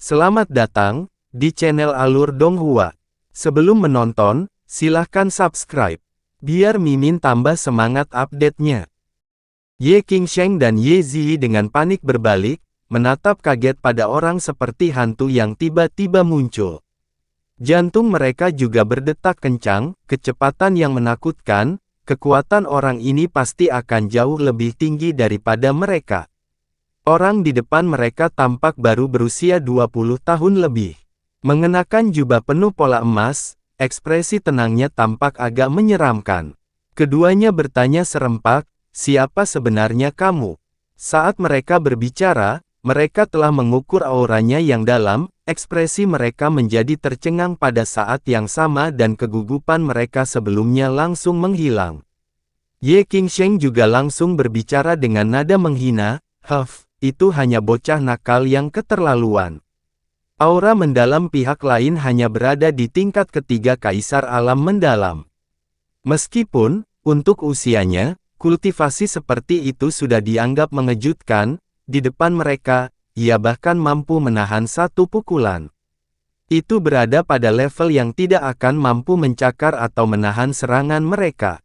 Selamat datang di channel Alur Donghua. Sebelum menonton, silahkan subscribe, biar Mimin tambah semangat update-nya. Ye Qingsheng dan Ye Ziyi dengan panik berbalik, menatap kaget pada orang seperti hantu yang tiba-tiba muncul. Jantung mereka juga berdetak kencang, kecepatan yang menakutkan, kekuatan orang ini pasti akan jauh lebih tinggi daripada mereka. Orang di depan mereka tampak baru berusia 20 tahun lebih. Mengenakan jubah penuh pola emas, ekspresi tenangnya tampak agak menyeramkan. Keduanya bertanya serempak, "Siapa sebenarnya kamu?" Saat mereka berbicara, mereka telah mengukur auranya yang dalam, ekspresi mereka menjadi tercengang pada saat yang sama dan kegugupan mereka sebelumnya langsung menghilang. Ye Qingsheng juga langsung berbicara dengan nada menghina, itu hanya bocah nakal yang keterlaluan." Aura mendalam pihak lain hanya berada di tingkat ketiga kaisar alam mendalam. Meskipun, untuk usianya, kultivasi seperti itu sudah dianggap mengejutkan, di depan mereka, ia bahkan mampu menahan satu pukulan. Itu berada pada level yang tidak akan mampu mencakar atau menahan serangan mereka.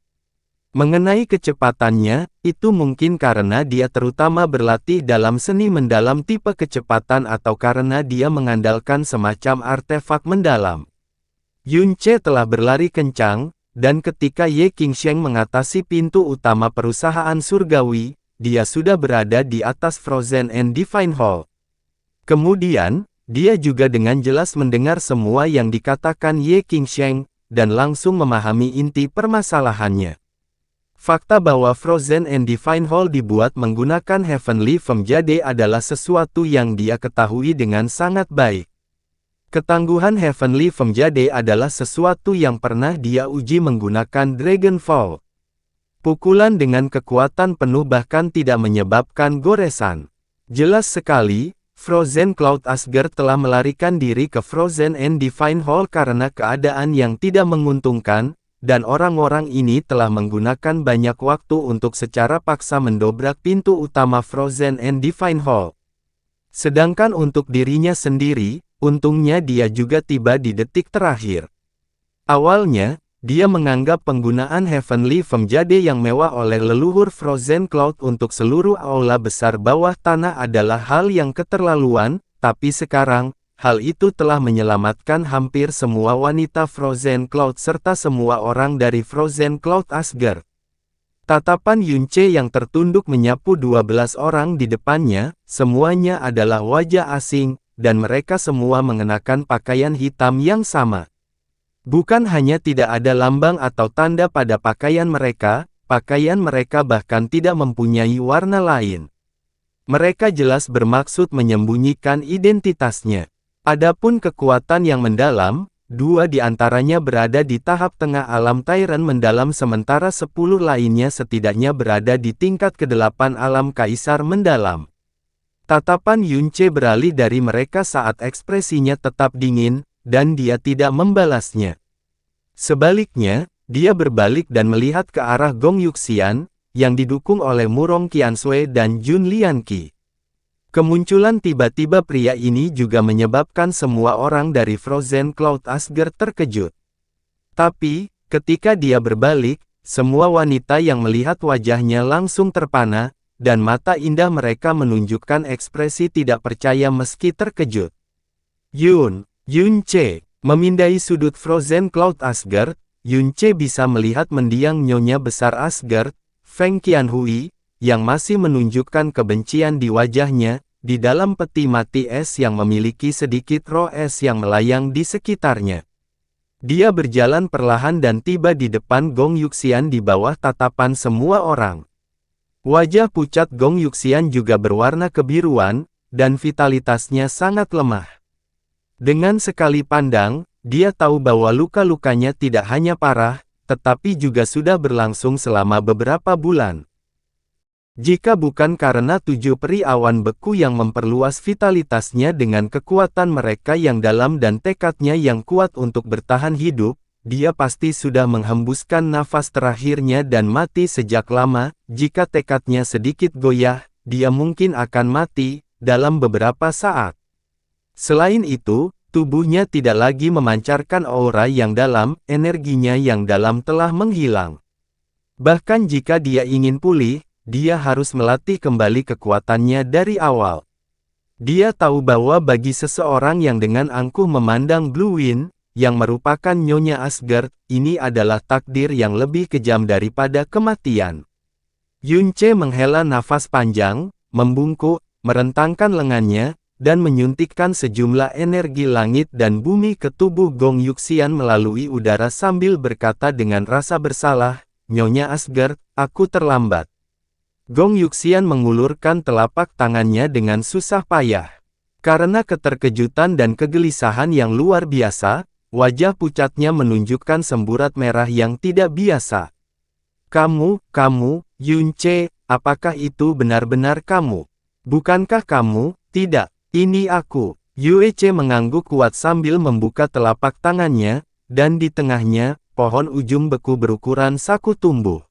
Mengenai kecepatannya, itu mungkin karena dia terutama berlatih dalam seni mendalam tipe kecepatan atau karena dia mengandalkan semacam artefak mendalam. Yun Ce telah berlari kencang, dan ketika Ye Qingsheng mengatasi pintu utama perusahaan surgawi, dia sudah berada di atas Frozen and Divine Hall. Kemudian, dia juga dengan jelas mendengar semua yang dikatakan Ye Qingsheng, dan langsung memahami inti permasalahannya. Fakta bahwa Frozen and Divine Hall dibuat menggunakan Heavenly Foam Jade adalah sesuatu yang dia ketahui dengan sangat baik. Ketangguhan Heavenly Foam Jade adalah sesuatu yang pernah dia uji menggunakan Dragonfall. Pukulan dengan kekuatan penuh bahkan tidak menyebabkan goresan. Jelas sekali, Frozen Cloud Asgard telah melarikan diri ke Frozen and Divine Hall karena keadaan yang tidak menguntungkan, dan orang-orang ini telah menggunakan banyak waktu untuk secara paksa mendobrak pintu utama Frozen and Divine Hall. Sedangkan untuk dirinya sendiri, untungnya dia juga tiba di detik terakhir. Awalnya, dia menganggap penggunaan Heavenly Foam Jade yang mewah oleh leluhur Frozen Cloud untuk seluruh aula besar bawah tanah adalah hal yang keterlaluan, tapi sekarang, hal itu telah menyelamatkan hampir semua wanita Frozen Cloud serta semua orang dari Frozen Cloud Asgard. Tatapan Yun Ce yang tertunduk menyapu 12 orang di depannya, semuanya adalah wajah asing, dan mereka semua mengenakan pakaian hitam yang sama. Bukan hanya tidak ada lambang atau tanda pada pakaian mereka bahkan tidak mempunyai warna lain. Mereka jelas bermaksud menyembunyikan identitasnya. Adapun kekuatan yang mendalam, 2 di antaranya berada di tahap tengah alam Tyrant mendalam sementara 10 lainnya setidaknya berada di tingkat ke-8 alam kaisar mendalam. Tatapan Yun Ce beralih dari mereka saat ekspresinya tetap dingin, dan dia tidak membalasnya. Sebaliknya, dia berbalik dan melihat ke arah Gong Yuxian, yang didukung oleh Murong Qiansui dan Jun Lianqi. Kemunculan tiba-tiba pria ini juga menyebabkan semua orang dari Frozen Cloud Asgard terkejut. Tapi, ketika dia berbalik, semua wanita yang melihat wajahnya langsung terpana, dan mata indah mereka menunjukkan ekspresi tidak percaya meski terkejut. Yun Ce, memindai sudut Frozen Cloud Asgard, Yun Ce bisa melihat mendiang nyonya besar Asgard, Feng Qianhui, yang masih menunjukkan kebencian di wajahnya, di dalam peti mati es yang memiliki sedikit roh es yang melayang di sekitarnya. Dia berjalan perlahan dan tiba di depan Gong Yuxian di bawah tatapan semua orang. Wajah pucat Gong Yuxian juga berwarna kebiruan, dan vitalitasnya sangat lemah. Dengan sekali pandang, dia tahu bahwa luka-lukanya tidak hanya parah, tetapi juga sudah berlangsung selama beberapa bulan. Jika bukan karena 7 peri awan beku yang memperluas vitalitasnya dengan kekuatan mereka yang dalam dan tekadnya yang kuat untuk bertahan hidup, dia pasti sudah menghembuskan nafas terakhirnya dan mati sejak lama. Jika tekadnya sedikit goyah, dia mungkin akan mati dalam beberapa saat. Selain itu, tubuhnya tidak lagi memancarkan aura yang dalam, energinya yang dalam telah menghilang. Bahkan jika dia ingin pulih, dia harus melatih kembali kekuatannya dari awal. Dia tahu bahwa bagi seseorang yang dengan angkuh memandang Blue Wind, yang merupakan Nyonya Asgard, ini adalah takdir yang lebih kejam daripada kematian. Yunce menghela nafas panjang, membungkuk, merentangkan lengannya, dan menyuntikkan sejumlah energi langit dan bumi ke tubuh Gong Yuxian melalui udara sambil berkata dengan rasa bersalah, "Nyonya Asgard, aku terlambat." Gong Yuxian mengulurkan telapak tangannya dengan susah payah. Karena keterkejutan dan kegelisahan yang luar biasa, wajah pucatnya menunjukkan semburat merah yang tidak biasa. Kamu, Yunce, apakah itu benar-benar kamu? Bukankah kamu? Tidak. Ini aku. Yuece mengangguk kuat sambil membuka telapak tangannya, dan di tengahnya, pohon ujung beku berukuran saku tumbuh.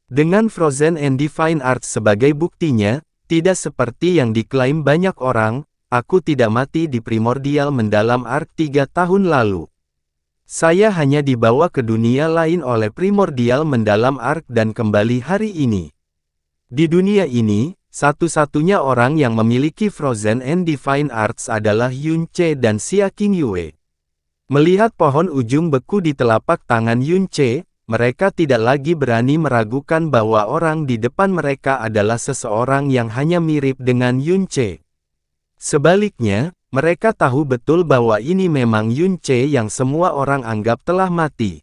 Dengan Frozen and Divine Arts sebagai buktinya, tidak seperti yang diklaim banyak orang, aku tidak mati di Primordial Mendalam Arc 3 tahun lalu. Saya hanya dibawa ke dunia lain oleh Primordial Mendalam Arc dan kembali hari ini. Di dunia ini, satu-satunya orang yang memiliki Frozen and Divine Arts adalah Yunce dan Xia Qingyue. Melihat pohon ujung beku di telapak tangan Yunce, mereka tidak lagi berani meragukan bahwa orang di depan mereka adalah seseorang yang hanya mirip dengan Yunce. Sebaliknya, mereka tahu betul bahwa ini memang Yunce yang semua orang anggap telah mati.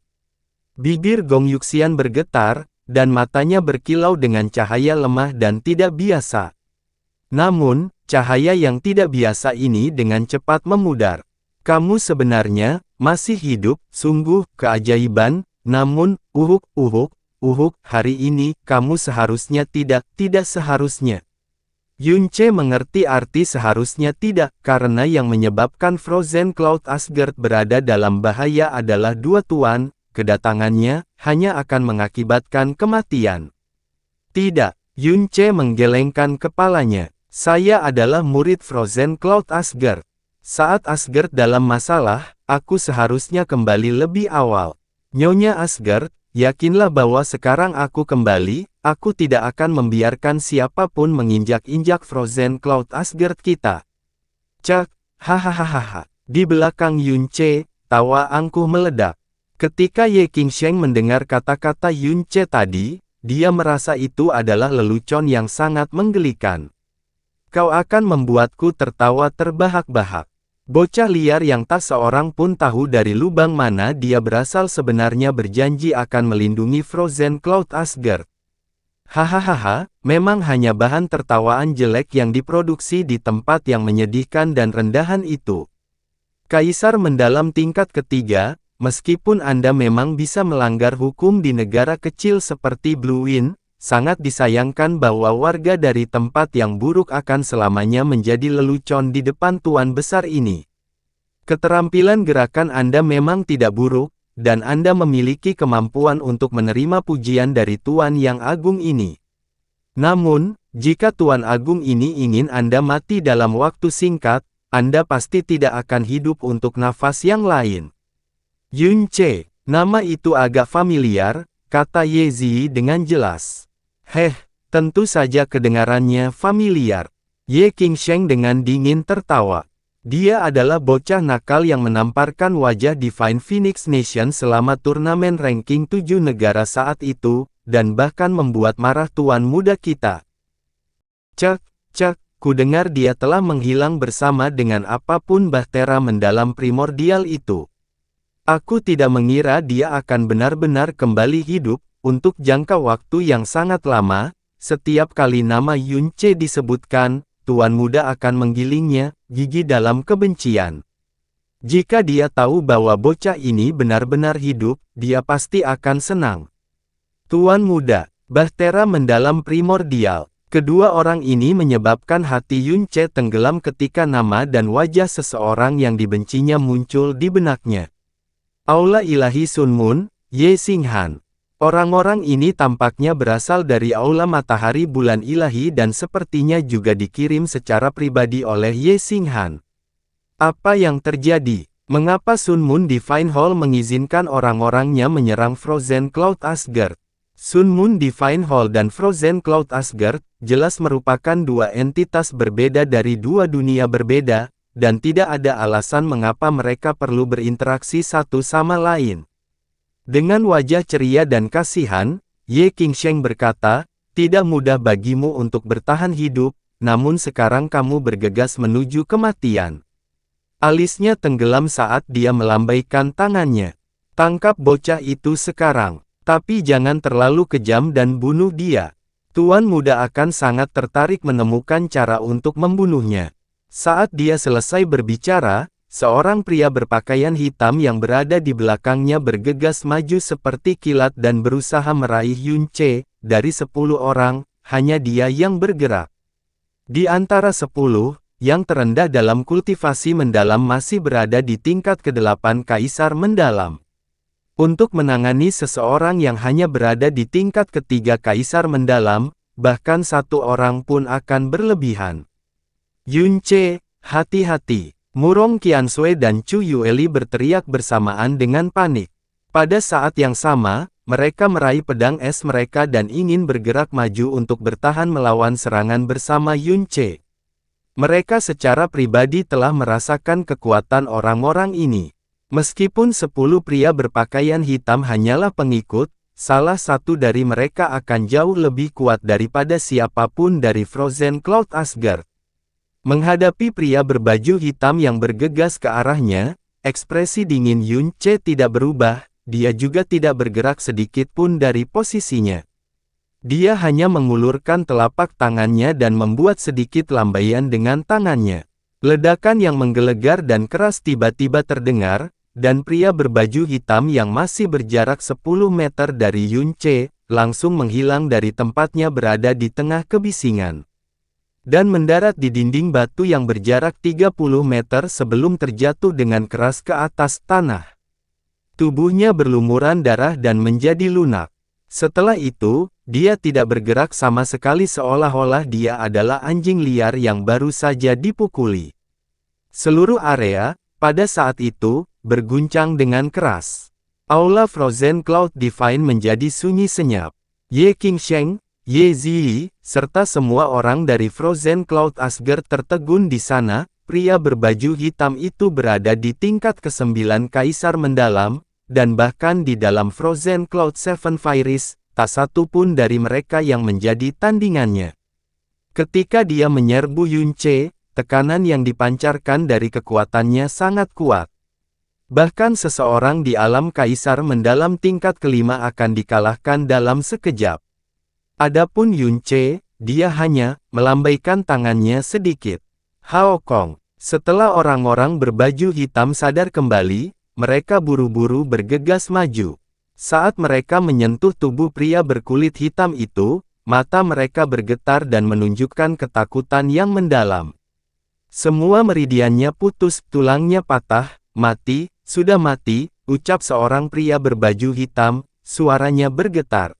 Bibir Gong Yuxian bergetar, dan matanya berkilau dengan cahaya lemah dan tidak biasa. Namun, cahaya yang tidak biasa ini dengan cepat memudar. Kamu sebenarnya masih hidup, sungguh keajaiban, namun, hari ini kamu seharusnya tidak seharusnya. Yunce mengerti arti seharusnya tidak, karena yang menyebabkan Frozen Cloud Asgard berada dalam bahaya adalah dua tuan, kedatangannya hanya akan mengakibatkan kematian. Tidak, Yunce menggelengkan kepalanya. Saya adalah murid Frozen Cloud Asgard. Saat Asgard dalam masalah, aku seharusnya kembali lebih awal. Nyonya Asgard, yakinlah bahwa sekarang aku kembali, aku tidak akan membiarkan siapapun menginjak-injak Frozen Cloud Asgard kita. Cak, hahaha. Di belakang Yunce, tawa angkuh meledak. Ketika Ye Qingsheng mendengar kata-kata Yunce tadi, dia merasa itu adalah lelucon yang sangat menggelikan. Kau akan membuatku tertawa terbahak-bahak. Bocah liar yang tak seorang pun tahu dari lubang mana dia berasal sebenarnya berjanji akan melindungi Frozen Cloud Asgard. Hahaha, memang hanya bahan tertawaan jelek yang diproduksi di tempat yang menyedihkan dan rendahan itu. Kaisar mendalam tingkat ketiga, meskipun Anda memang bisa melanggar hukum di negara kecil seperti Blue Wind, sangat disayangkan bahwa warga dari tempat yang buruk akan selamanya menjadi lelucon di depan tuan besar ini. Keterampilan gerakan Anda memang tidak buruk, dan Anda memiliki kemampuan untuk menerima pujian dari Tuan yang agung ini. Namun, jika Tuan Agung ini ingin Anda mati dalam waktu singkat, Anda pasti tidak akan hidup untuk nafas yang lain. Yunce, nama itu agak familiar, kata Ye Zi dengan jelas. Tentu saja kedengarannya familiar. Ye Qingsheng dengan dingin tertawa. Dia adalah bocah nakal yang menamparkan wajah Divine Phoenix Nation selama turnamen ranking 7 negara saat itu, dan bahkan membuat marah tuan muda kita. Cek, ku dengar dia telah menghilang bersama dengan apapun bahtera mendalam primordial itu. Aku tidak mengira dia akan benar-benar kembali hidup, untuk jangka waktu yang sangat lama. Setiap kali nama Yunce disebutkan, tuan muda akan menggilingnya, gigi dalam kebencian. Jika dia tahu bahwa bocah ini benar-benar hidup, dia pasti akan senang. Tuan muda, bahtera mendalam primordial. Kedua orang ini menyebabkan hati Yunce tenggelam ketika nama dan wajah seseorang yang dibencinya muncul di benaknya. Aula Ilahi Sun Moon, Ye Xinghan. Orang-orang ini tampaknya berasal dari Aula Matahari Bulan Ilahi dan sepertinya juga dikirim secara pribadi oleh Ye Xinghan. Apa yang terjadi? Mengapa Sun Moon Divine Hall mengizinkan orang-orangnya menyerang Frozen Cloud Asgard? Sun Moon Divine Hall dan Frozen Cloud Asgard jelas merupakan dua entitas berbeda dari dua dunia berbeda, dan tidak ada alasan mengapa mereka perlu berinteraksi satu sama lain. Dengan wajah ceria dan kasihan, Ye Qingsheng berkata, "Tidak mudah bagimu untuk bertahan hidup, namun sekarang kamu bergegas menuju kematian." Alisnya tenggelam saat dia melambaikan tangannya. "Tangkap bocah itu sekarang, tapi jangan terlalu kejam dan bunuh dia. Tuan muda akan sangat tertarik menemukan cara untuk membunuhnya." Saat dia selesai berbicara, seorang pria berpakaian hitam yang berada di belakangnya bergegas maju seperti kilat dan berusaha meraih Yun Ce. Dari 10 orang, hanya dia yang bergerak. Di antara 10, yang terendah dalam kultivasi mendalam masih berada di tingkat ke-8 Kaisar Mendalam. Untuk menangani seseorang yang hanya berada di tingkat ketiga Kaisar Mendalam, bahkan satu orang pun akan berlebihan. "Yun Ce, hati-hati!" Murong Qiansui dan Chu Yueli berteriak bersamaan dengan panik. Pada saat yang sama, mereka meraih pedang es mereka dan ingin bergerak maju untuk bertahan melawan serangan bersama Yun Ce. Mereka secara pribadi telah merasakan kekuatan orang-orang ini. Meskipun 10 pria berpakaian hitam hanyalah pengikut, salah satu dari mereka akan jauh lebih kuat daripada siapapun dari Frozen Cloud Asgard. Menghadapi pria berbaju hitam yang bergegas ke arahnya, ekspresi dingin Yun Ce tidak berubah, dia juga tidak bergerak sedikit pun dari posisinya. Dia hanya mengulurkan telapak tangannya dan membuat sedikit lambaian dengan tangannya. Ledakan yang menggelegar dan keras tiba-tiba terdengar, dan pria berbaju hitam yang masih berjarak 10 meter dari Yun Ce, langsung menghilang dari tempatnya berada di tengah kebisingan. Dan mendarat di dinding batu yang berjarak 30 meter sebelum terjatuh dengan keras ke atas tanah. Tubuhnya berlumuran darah dan menjadi lunak. Setelah itu, dia tidak bergerak sama sekali seolah-olah dia adalah anjing liar yang baru saja dipukuli. Seluruh area, pada saat itu, berguncang dengan keras. Aula Frozen Cloud Divine menjadi sunyi senyap. Ye Qingsheng, Ye Ziyi, serta semua orang dari Frozen Cloud Asgard tertegun di sana. Pria berbaju hitam itu berada di tingkat ke-9 Kaisar Mendalam, dan bahkan di dalam Frozen Cloud Seven Fairies, tak satu pun dari mereka yang menjadi tandingannya. Ketika dia menyerbu Yun Ce, tekanan yang dipancarkan dari kekuatannya sangat kuat. Bahkan seseorang di alam Kaisar Mendalam tingkat ke-5 akan dikalahkan dalam sekejap. Adapun Yun Ce, dia hanya melambaikan tangannya sedikit. Hao Kong. Setelah orang-orang berbaju hitam sadar kembali, mereka buru-buru bergegas maju. Saat mereka menyentuh tubuh pria berkulit hitam itu, mata mereka bergetar dan menunjukkan ketakutan yang mendalam. Semua meridiannya putus, tulangnya patah, mati, sudah mati, ucap seorang pria berbaju hitam, suaranya bergetar.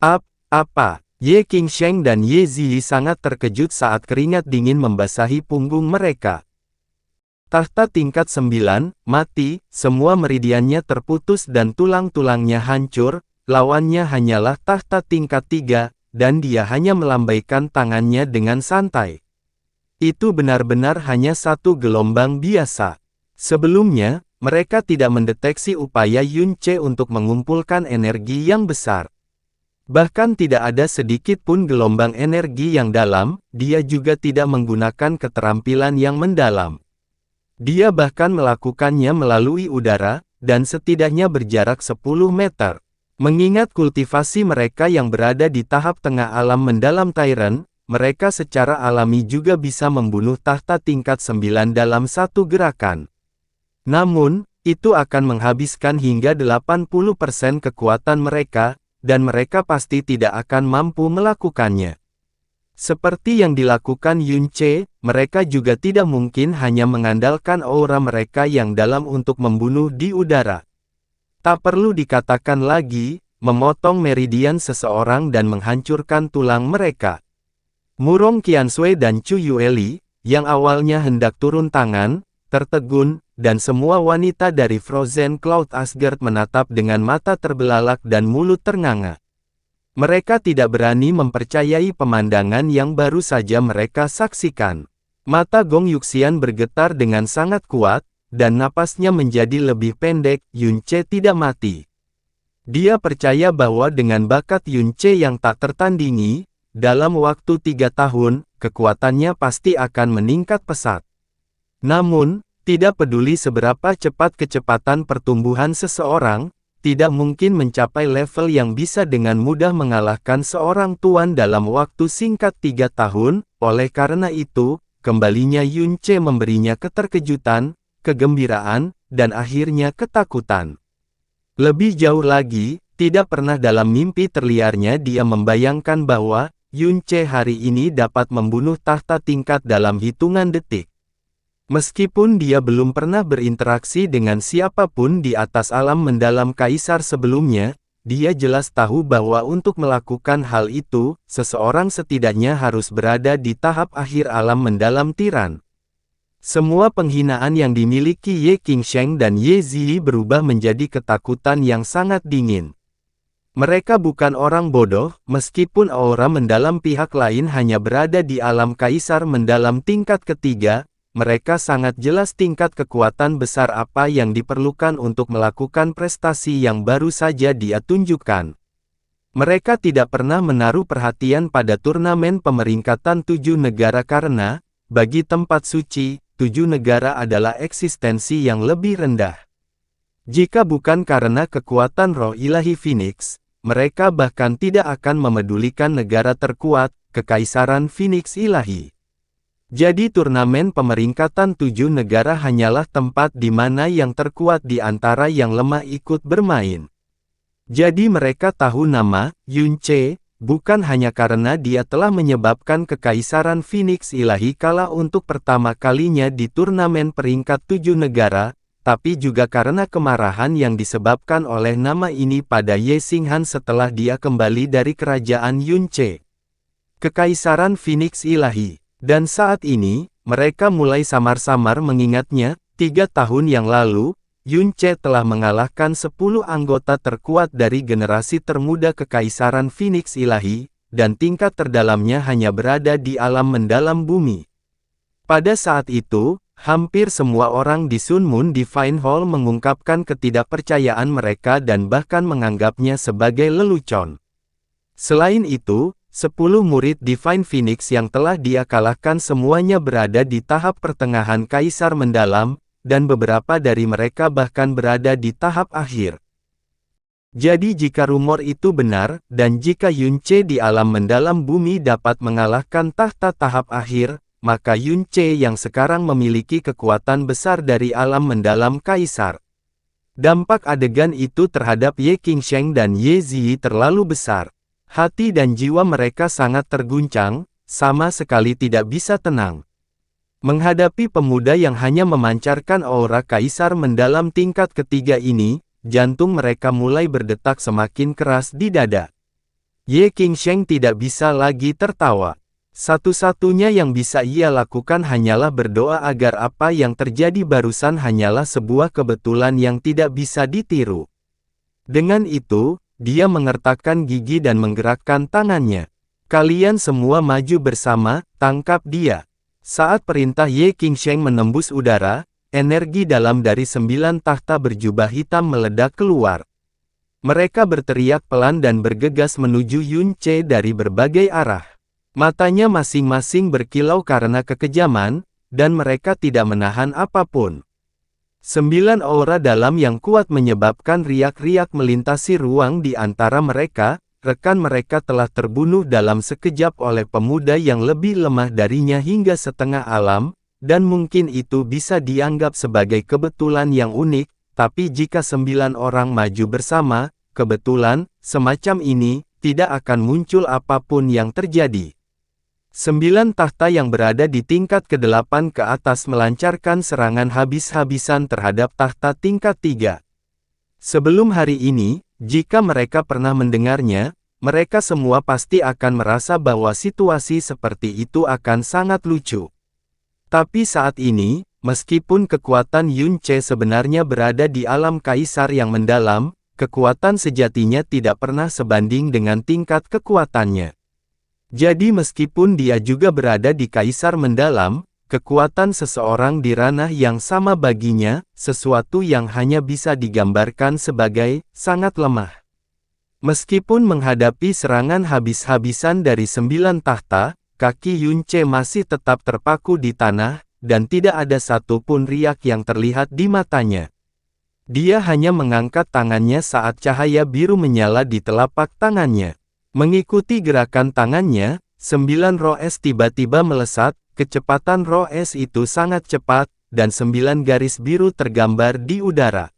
Apa? Ye Qingsheng dan Ye Ziyi sangat terkejut saat keringat dingin membasahi punggung mereka. Tahta tingkat 9, mati, semua meridiannya terputus dan tulang-tulangnya hancur, lawannya hanyalah tahta tingkat 3, dan dia hanya melambaikan tangannya dengan santai. Itu benar-benar hanya satu gelombang biasa. Sebelumnya, mereka tidak mendeteksi upaya Yun Ce untuk mengumpulkan energi yang besar. Bahkan tidak ada sedikit pun gelombang energi yang dalam, dia juga tidak menggunakan keterampilan yang mendalam. Dia bahkan melakukannya melalui udara, dan setidaknya berjarak 10 meter. Mengingat kultivasi mereka yang berada di tahap tengah alam mendalam Tyrant, mereka secara alami juga bisa membunuh tahta tingkat 9 dalam satu gerakan. Namun, itu akan menghabiskan hingga 80% kekuatan mereka, dan mereka pasti tidak akan mampu melakukannya. Seperti yang dilakukan Yun Ce, mereka juga tidak mungkin hanya mengandalkan aura mereka yang dalam untuk membunuh di udara. Tak perlu dikatakan lagi, memotong meridian seseorang dan menghancurkan tulang mereka. Murong Qiansui dan Chu Yueli, yang awalnya hendak turun tangan, tertegun, dan semua wanita dari Frozen Cloud Asgard menatap dengan mata terbelalak dan mulut ternganga. Mereka tidak berani mempercayai pemandangan yang baru saja mereka saksikan. Mata Gong Yuxian bergetar dengan sangat kuat, dan napasnya menjadi lebih pendek. Yunce tidak mati. Dia percaya bahwa dengan bakat Yunce yang tak tertandingi, dalam waktu 3 tahun, kekuatannya pasti akan meningkat pesat. Namun, tidak peduli seberapa cepat kecepatan pertumbuhan seseorang, tidak mungkin mencapai level yang bisa dengan mudah mengalahkan seorang tuan dalam waktu singkat 3 tahun, oleh karena itu, kembalinya Yunce memberinya keterkejutan, kegembiraan, dan akhirnya ketakutan. Lebih jauh lagi, tidak pernah dalam mimpi terliarnya dia membayangkan bahwa, Yunce hari ini dapat membunuh tahta tingkat dalam hitungan detik. Meskipun dia belum pernah berinteraksi dengan siapapun di atas alam mendalam kaisar sebelumnya, dia jelas tahu bahwa untuk melakukan hal itu, seseorang setidaknya harus berada di tahap akhir alam mendalam tiran. Semua penghinaan yang dimiliki Ye Qingsheng dan Ye Ziyi berubah menjadi ketakutan yang sangat dingin. Mereka bukan orang bodoh, meskipun aura mendalam pihak lain hanya berada di alam kaisar mendalam tingkat ketiga, mereka sangat jelas tingkat kekuatan besar apa yang diperlukan untuk melakukan prestasi yang baru saja dia tunjukkan. Mereka tidak pernah menaruh perhatian pada turnamen pemeringkatan 7 negara karena, bagi tempat suci, 7 negara adalah eksistensi yang lebih rendah. Jika bukan karena kekuatan roh ilahi Phoenix, mereka bahkan tidak akan memedulikan negara terkuat, Kekaisaran Phoenix Ilahi. Jadi turnamen pemeringkatan 7 negara hanyalah tempat di mana yang terkuat di antara yang lemah ikut bermain. Jadi mereka tahu nama, Yunce, bukan hanya karena dia telah menyebabkan Kekaisaran Phoenix Ilahi kalah untuk pertama kalinya di turnamen peringkat 7 negara, tapi juga karena kemarahan yang disebabkan oleh nama ini pada Ye Xinghan setelah dia kembali dari kerajaan Yunce. Kekaisaran Phoenix Ilahi. Dan saat ini, mereka mulai samar-samar mengingatnya, 3 tahun yang lalu, Yunce telah mengalahkan 10 anggota terkuat dari generasi termuda Kekaisaran Phoenix Ilahi, dan tingkat terdalamnya hanya berada di alam mendalam bumi. Pada saat itu, hampir semua orang di Sun Moon Divine Hall mengungkapkan ketidakpercayaan mereka dan bahkan menganggapnya sebagai lelucon. Selain itu, 10 murid Divine Phoenix yang telah dia kalahkan semuanya berada di tahap pertengahan Kaisar Mendalam, dan beberapa dari mereka bahkan berada di tahap akhir. Jadi jika rumor itu benar, dan jika Yunce di alam mendalam bumi dapat mengalahkan tahta tahap akhir, maka Yunce yang sekarang memiliki kekuatan besar dari alam mendalam Kaisar. Dampak adegan itu terhadap Ye Qingsheng dan Ye Ziyi terlalu besar. Hati dan jiwa mereka sangat terguncang, sama sekali tidak bisa tenang. Menghadapi pemuda yang hanya memancarkan aura kaisar mendalam tingkat ketiga ini, jantung mereka mulai berdetak semakin keras di dada. Ye Qingsheng tidak bisa lagi tertawa. Satu-satunya yang bisa ia lakukan hanyalah berdoa agar apa yang terjadi barusan hanyalah sebuah kebetulan yang tidak bisa ditiru. Dengan itu, dia mengertakkan gigi dan menggerakkan tangannya. Kalian semua maju bersama, tangkap dia. Saat perintah Ye Qingsheng menembus udara, energi dalam dari 9 tahta berjubah hitam meledak keluar. Mereka berteriak pelan dan bergegas menuju Yunce dari berbagai arah. Matanya masing-masing berkilau karena kekejaman, dan mereka tidak menahan apapun. 9 aura dalam yang kuat menyebabkan riak-riak melintasi ruang di antara mereka, rekan mereka telah terbunuh dalam sekejap oleh pemuda yang lebih lemah darinya hingga setengah alam, dan mungkin itu bisa dianggap sebagai kebetulan yang unik, tapi jika 9 orang maju bersama, kebetulan, semacam ini, tidak akan muncul apapun yang terjadi. 9 tahta yang berada di tingkat ke-8 ke atas melancarkan serangan habis-habisan terhadap tahta tingkat 3. Sebelum hari ini, jika mereka pernah mendengarnya, mereka semua pasti akan merasa bahwa situasi seperti itu akan sangat lucu. Tapi saat ini, meskipun kekuatan Yun Ce sebenarnya berada di alam kaisar yang mendalam, kekuatan sejatinya tidak pernah sebanding dengan tingkat kekuatannya. Jadi meskipun dia juga berada di kaisar mendalam, kekuatan seseorang di ranah yang sama baginya, sesuatu yang hanya bisa digambarkan sebagai sangat lemah. Meskipun menghadapi serangan habis-habisan dari 9 tahta, kaki Yun Ce masih tetap terpaku di tanah, dan tidak ada satupun riak yang terlihat di matanya. Dia hanya mengangkat tangannya saat cahaya biru menyala di telapak tangannya. Mengikuti gerakan tangannya, 9 roh es tiba-tiba melesat. Kecepatan roh es itu sangat cepat, dan 9 garis biru tergambar di udara.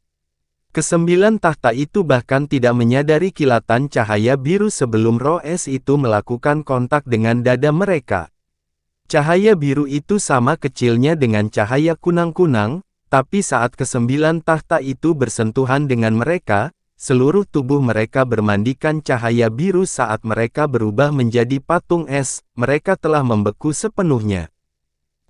Kesembilan tahta itu bahkan tidak menyadari kilatan cahaya biru sebelum roh es itu melakukan kontak dengan dada mereka. Cahaya biru itu sama kecilnya dengan cahaya kunang-kunang, tapi saat kesembilan tahta itu bersentuhan dengan mereka, seluruh tubuh mereka bermandikan cahaya biru saat mereka berubah menjadi patung es, mereka telah membeku sepenuhnya.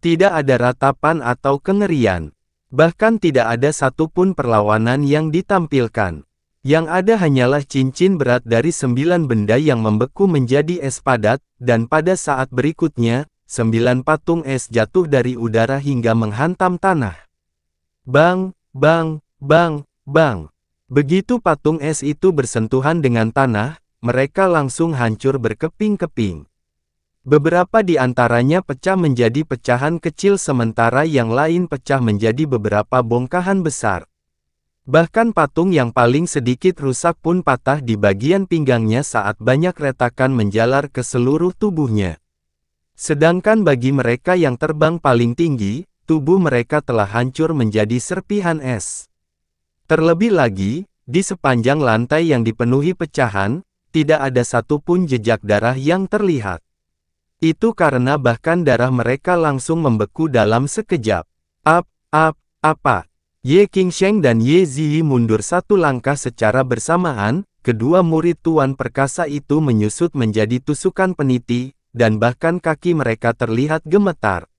Tidak ada ratapan atau kengerian. Bahkan tidak ada satupun perlawanan yang ditampilkan. Yang ada hanyalah cincin berat dari 9 benda yang membeku menjadi es padat, dan pada saat berikutnya, 9 patung es jatuh dari udara hingga menghantam tanah. Bang, bang, bang, bang. Begitu patung es itu bersentuhan dengan tanah, mereka langsung hancur berkeping-keping. Beberapa di antaranya pecah menjadi pecahan kecil sementara yang lain pecah menjadi beberapa bongkahan besar. Bahkan patung yang paling sedikit rusak pun patah di bagian pinggangnya saat banyak retakan menjalar ke seluruh tubuhnya. Sedangkan bagi mereka yang terbang paling tinggi, tubuh mereka telah hancur menjadi serpihan es. Terlebih lagi, di sepanjang lantai yang dipenuhi pecahan, tidak ada satupun jejak darah yang terlihat. Itu karena bahkan darah mereka langsung membeku dalam sekejap. Apa? Ye Qingsheng dan Ye Ziyi mundur satu langkah secara bersamaan, kedua murid Tuan Perkasa itu menyusut menjadi tusukan peniti, dan bahkan kaki mereka terlihat gemetar.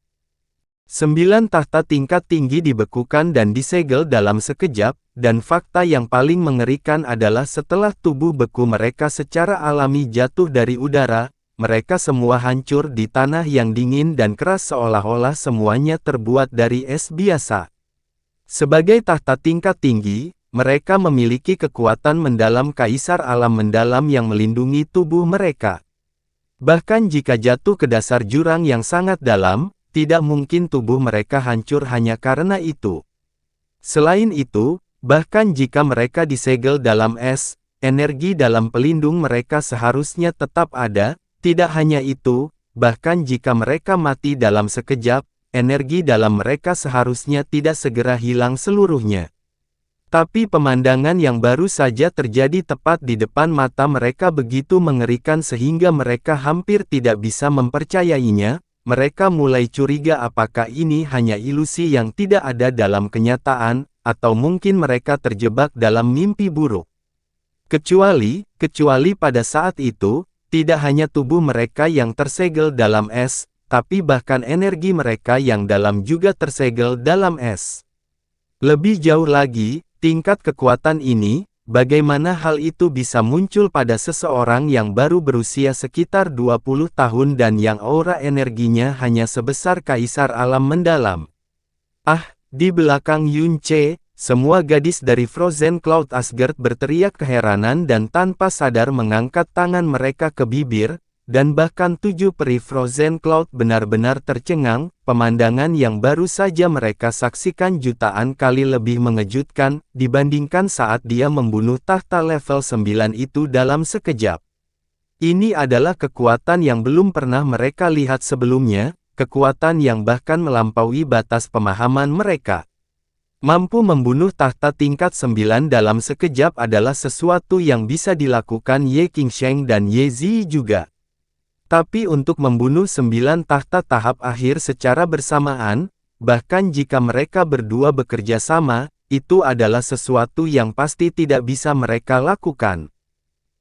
9 tahta tingkat tinggi dibekukan dan disegel dalam sekejap, dan fakta yang paling mengerikan adalah setelah tubuh beku mereka secara alami jatuh dari udara, mereka semua hancur di tanah yang dingin dan keras seolah-olah semuanya terbuat dari es biasa. Sebagai tahta tingkat tinggi, mereka memiliki kekuatan mendalam kaisar alam mendalam yang melindungi tubuh mereka. Bahkan jika jatuh ke dasar jurang yang sangat dalam, tidak mungkin tubuh mereka hancur hanya karena itu. Selain itu, bahkan jika mereka disegel dalam es, energi dalam pelindung mereka seharusnya tetap ada. Tidak hanya itu, bahkan jika mereka mati dalam sekejap, energi dalam mereka seharusnya tidak segera hilang seluruhnya. Tapi pemandangan yang baru saja terjadi tepat di depan mata mereka begitu mengerikan sehingga mereka hampir tidak bisa mempercayainya. Mereka mulai curiga apakah ini hanya ilusi yang tidak ada dalam kenyataan, atau mungkin mereka terjebak dalam mimpi buruk. Kecuali pada saat itu, tidak hanya tubuh mereka yang tersegel dalam es, tapi bahkan energi mereka yang dalam juga tersegel dalam es. Lebih jauh lagi, tingkat kekuatan ini, bagaimana hal itu bisa muncul pada seseorang yang baru berusia sekitar 20 tahun dan yang aura energinya hanya sebesar kaisar alam mendalam. Di belakang Yun Ce, semua gadis dari Frozen Cloud Asgard berteriak keheranan dan tanpa sadar mengangkat tangan mereka ke bibir, dan bahkan 7 peri Frozen Cloud benar-benar tercengang. Pemandangan yang baru saja mereka saksikan jutaan kali lebih mengejutkan, dibandingkan saat dia membunuh tahta level 9 itu dalam sekejap. Ini adalah kekuatan yang belum pernah mereka lihat sebelumnya, kekuatan yang bahkan melampaui batas pemahaman mereka. Mampu membunuh tahta tingkat 9 dalam sekejap adalah sesuatu yang bisa dilakukan Ye Qingsheng dan Ye Ziyi juga. Tapi untuk membunuh 9 tahta tahap akhir secara bersamaan, bahkan jika mereka berdua bekerja sama, itu adalah sesuatu yang pasti tidak bisa mereka lakukan.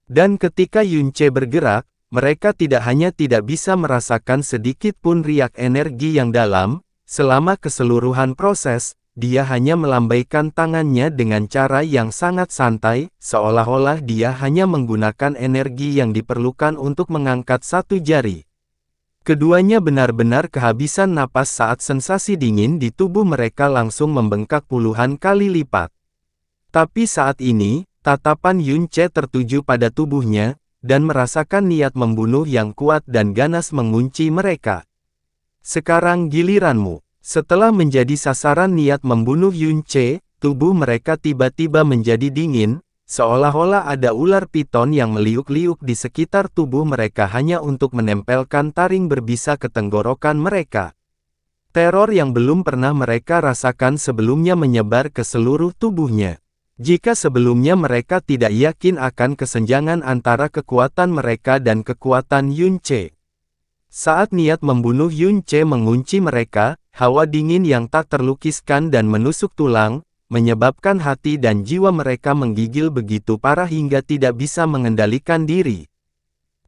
Dan ketika Yun Ce bergerak, mereka tidak hanya tidak bisa merasakan sedikit pun riak energi yang dalam, selama keseluruhan proses, dia hanya melambaikan tangannya dengan cara yang sangat santai, seolah-olah dia hanya menggunakan energi yang diperlukan untuk mengangkat satu jari. Keduanya benar-benar kehabisan napas saat sensasi dingin di tubuh mereka langsung membengkak puluhan kali lipat. Tapi saat ini, tatapan Yun Che tertuju pada tubuhnya, dan merasakan niat membunuh yang kuat dan ganas mengunci mereka. Sekarang giliranmu. Setelah menjadi sasaran niat membunuh Yun Che, tubuh mereka tiba-tiba menjadi dingin, seolah-olah ada ular piton yang meliuk-liuk di sekitar tubuh mereka hanya untuk menempelkan taring berbisa ke tenggorokan mereka. Teror yang belum pernah mereka rasakan sebelumnya menyebar ke seluruh tubuhnya. Jika sebelumnya mereka tidak yakin akan kesenjangan antara kekuatan mereka dan kekuatan Yun Che. Saat niat membunuh Yun Che mengunci mereka, hawa dingin yang tak terlukiskan dan menusuk tulang, menyebabkan hati dan jiwa mereka menggigil begitu parah hingga tidak bisa mengendalikan diri.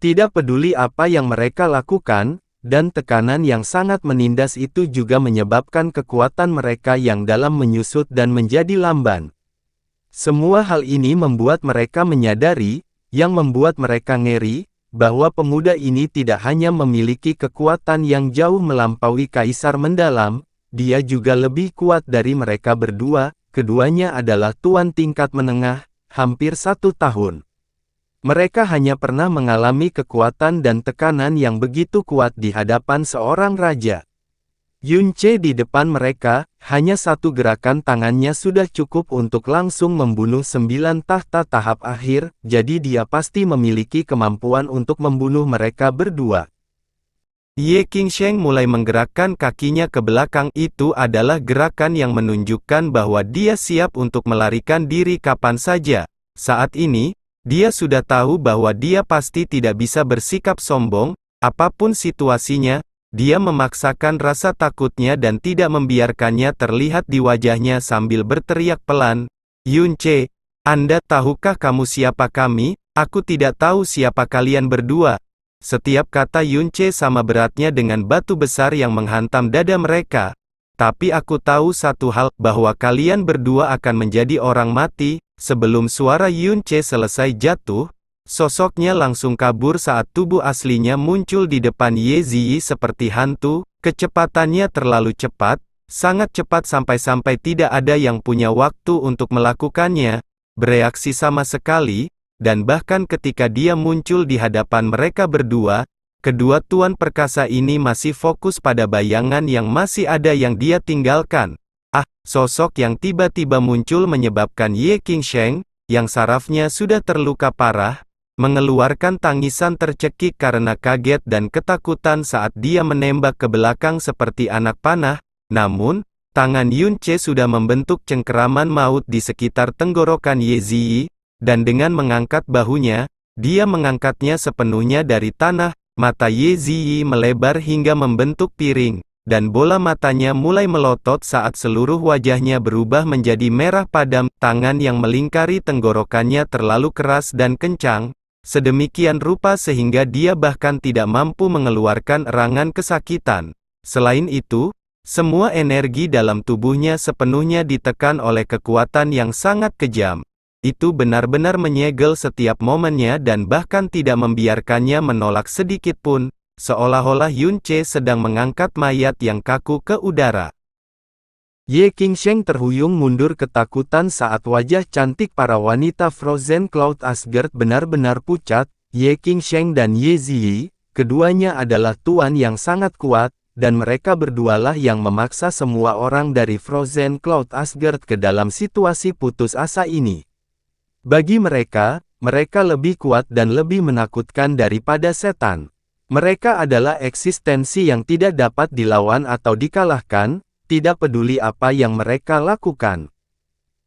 Tidak peduli apa yang mereka lakukan, dan tekanan yang sangat menindas itu juga menyebabkan kekuatan mereka yang dalam menyusut dan menjadi lamban. Semua hal ini membuat mereka menyadari, yang membuat mereka ngeri, bahwa pemuda ini tidak hanya memiliki kekuatan yang jauh melampaui kaisar mendalam, dia juga lebih kuat dari mereka berdua, keduanya adalah tuan tingkat menengah, hampir 1 tahun. Mereka hanya pernah mengalami kekuatan dan tekanan yang begitu kuat di hadapan seorang raja. Yun Che di depan mereka, hanya satu gerakan tangannya sudah cukup untuk langsung membunuh 9 tahta tahap akhir, jadi dia pasti memiliki kemampuan untuk membunuh mereka berdua. Ye Qingsheng mulai menggerakkan kakinya ke belakang. Itu adalah gerakan yang menunjukkan bahwa dia siap untuk melarikan diri kapan saja. Saat ini, dia sudah tahu bahwa dia pasti tidak bisa bersikap sombong, apapun situasinya. Dia memaksakan rasa takutnya dan tidak membiarkannya terlihat di wajahnya sambil berteriak pelan, "Yun Che, Anda tahukah kamu siapa kami? Aku tidak tahu siapa kalian berdua." Setiap kata Yun Che sama beratnya dengan batu besar yang menghantam dada mereka. Tapi aku tahu satu hal, bahwa kalian berdua akan menjadi orang mati. Sebelum suara Yun Che selesai jatuh, sosoknya langsung kabur saat tubuh aslinya muncul di depan Ye Ziyi seperti hantu. Kecepatannya terlalu cepat, sangat cepat sampai-sampai tidak ada yang punya waktu untuk melakukannya, bereaksi sama sekali, dan bahkan ketika dia muncul di hadapan mereka berdua, kedua tuan perkasa ini masih fokus pada bayangan yang masih ada yang dia tinggalkan. Sosok yang tiba-tiba muncul menyebabkan Ye Qingsheng, yang sarafnya sudah terluka parah, mengeluarkan tangisan tercekik karena kaget dan ketakutan saat dia menembak ke belakang seperti anak panah. Namun, tangan Yun Che sudah membentuk cengkeraman maut di sekitar tenggorokan Ye Ziyi, dan dengan mengangkat bahunya, dia mengangkatnya sepenuhnya dari tanah. Mata Ye Ziyi melebar hingga membentuk piring, dan bola matanya mulai melotot saat seluruh wajahnya berubah menjadi merah padam. Tangan yang melingkari tenggorokannya terlalu keras dan kencang, sedemikian rupa sehingga dia bahkan tidak mampu mengeluarkan erangan kesakitan. Selain itu, semua energi dalam tubuhnya sepenuhnya ditekan oleh kekuatan yang sangat kejam. Itu benar-benar menyegel setiap momennya dan bahkan tidak membiarkannya menolak sedikit pun, seolah-olah Yun Che sedang mengangkat mayat yang kaku ke udara. Ye Qingsheng terhuyung mundur ketakutan saat wajah cantik para wanita Frozen Cloud Asgard benar-benar pucat. Ye Qingsheng dan Ye Ziyi, keduanya adalah tuan yang sangat kuat, dan mereka berdualah yang memaksa semua orang dari Frozen Cloud Asgard ke dalam situasi putus asa ini. Bagi mereka, mereka lebih kuat dan lebih menakutkan daripada setan. Mereka adalah eksistensi yang tidak dapat dilawan atau dikalahkan, tidak peduli apa yang mereka lakukan.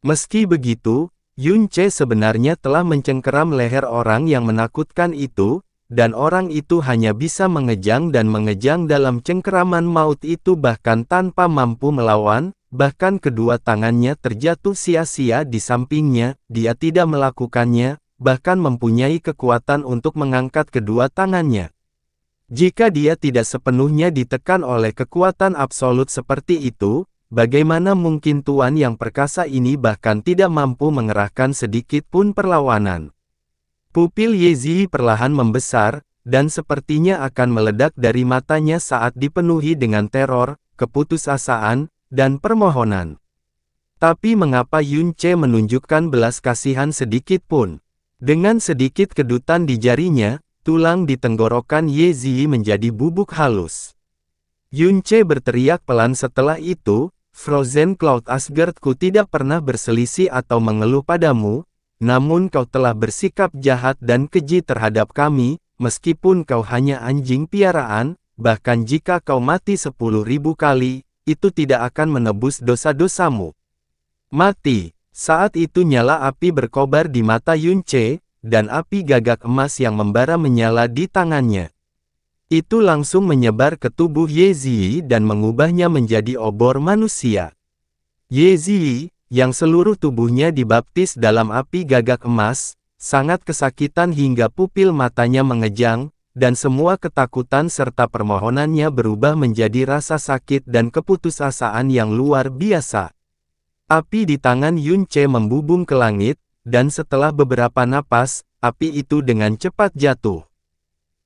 Meski begitu, Yun Che sebenarnya telah mencengkeram leher orang yang menakutkan itu, dan orang itu hanya bisa mengejang dan mengejang dalam cengkeraman maut itu bahkan tanpa mampu melawan, bahkan kedua tangannya terjatuh sia-sia di sampingnya. Dia tidak melakukannya, bahkan mempunyai kekuatan untuk mengangkat kedua tangannya. Jika dia tidak sepenuhnya ditekan oleh kekuatan absolut seperti itu, bagaimana mungkin tuan yang perkasa ini bahkan tidak mampu mengerahkan sedikit pun perlawanan? Pupil Ye Zi perlahan membesar, dan sepertinya akan meledak dari matanya saat dipenuhi dengan teror, keputusasaan, dan permohonan. Tapi mengapa Yun Ce menunjukkan belas kasihan sedikit pun? Dengan sedikit kedutan di jarinya, tulang di tenggorokan Ye Zi menjadi bubuk halus. Yun Ce berteriak pelan setelah itu, Frozen Cloud Asgardku tidak pernah berselisih atau mengeluh padamu, namun kau telah bersikap jahat dan keji terhadap kami, meskipun kau hanya anjing piaraan, bahkan jika kau mati 10.000 kali, itu tidak akan menebus dosa-dosamu. Mati. Saat itu nyala api berkobar di mata Yun Ce, dan api gagak emas yang membara menyala di tangannya. Itu langsung menyebar ke tubuh Ye Zi dan mengubahnya menjadi obor manusia. Ye Zi, yang seluruh tubuhnya dibaptis dalam api gagak emas, sangat kesakitan hingga pupil matanya mengejang, dan semua ketakutan serta permohonannya berubah menjadi rasa sakit dan keputusasaan yang luar biasa. Api di tangan Yun Ce membubung ke langit, dan setelah beberapa napas, api itu dengan cepat jatuh.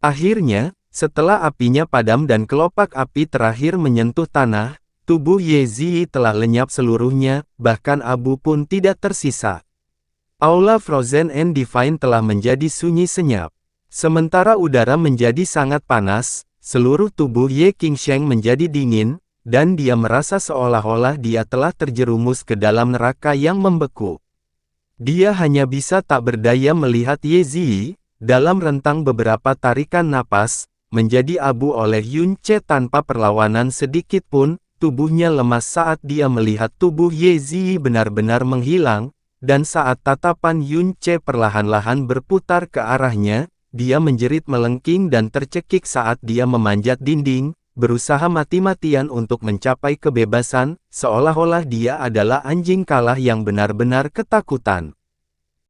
Akhirnya, setelah apinya padam dan kelopak api terakhir menyentuh tanah, tubuh Ye Zi telah lenyap seluruhnya, bahkan abu pun tidak tersisa. Aula Frozen and Divine telah menjadi sunyi senyap. Sementara udara menjadi sangat panas, seluruh tubuh Ye Qingsheng menjadi dingin, dan dia merasa seolah-olah dia telah terjerumus ke dalam neraka yang membeku. Dia hanya bisa tak berdaya melihat Ye Zi, dalam rentang beberapa tarikan napas, menjadi abu oleh Yun Ce tanpa perlawanan sedikit pun, tubuhnya lemas saat dia melihat tubuh Ye Zi benar-benar menghilang, dan saat tatapan Yun Ce perlahan-lahan berputar ke arahnya, dia menjerit melengking dan tercekik saat dia memanjat dinding, berusaha mati-matian untuk mencapai kebebasan, seolah-olah dia adalah anjing kalah yang benar-benar ketakutan.